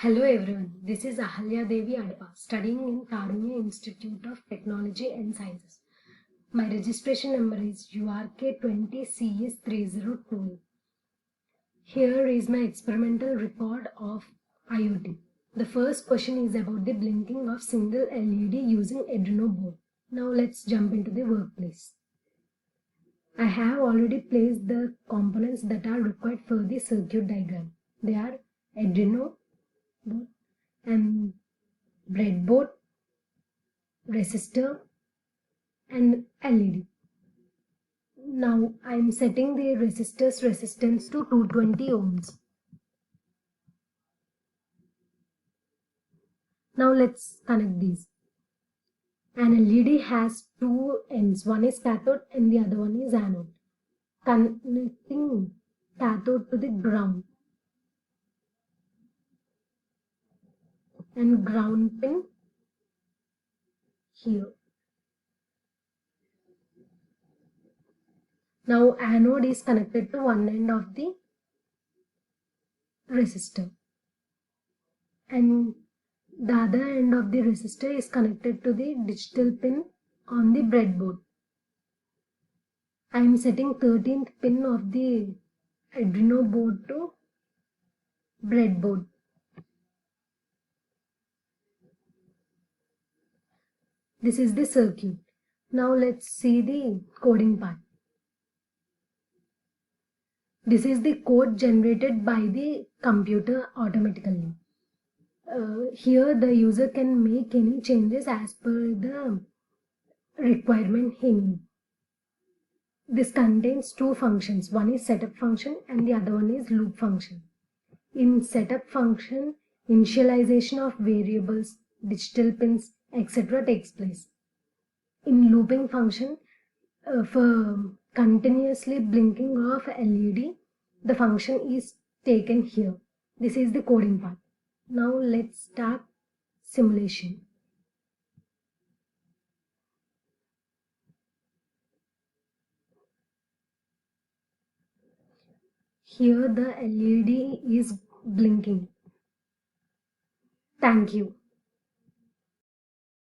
Hello everyone, this is Ahalya Devi Adpa, studying in Arduino Institute of Technology and Sciences. My registration number is URK20CS302. Here is my experimental record of IoT. The first question is about the blinking of single LED using Arduino board. Now let's jump into the workplace. I have already placed the components that are required for the circuit diagram. They are Arduino board and breadboard, resistor and LED. Now I am setting the resistor's resistance to 220 ohms. Now let's connect these. An LED has two ends. One is cathode and the other one is anode. Connecting cathode to the ground and ground pin here. Now anode is connected to one end of the resistor and the other end of the resistor is connected to the digital pin on the breadboard. I am setting 13th pin of the Arduino board to breadboard. This is the circuit. Now let's see the coding part. This is the code generated by the computer automatically. Here the user can make any changes as per the requirement he needs. This contains two functions. One is setup function and the other one is loop function. In setup function, initialization of variables, digital pins, etc. takes place. In looping function, for continuously blinking of LED, the function is taken here. This is the coding part. Now let's start simulation. Here the LED is blinking. Thank you.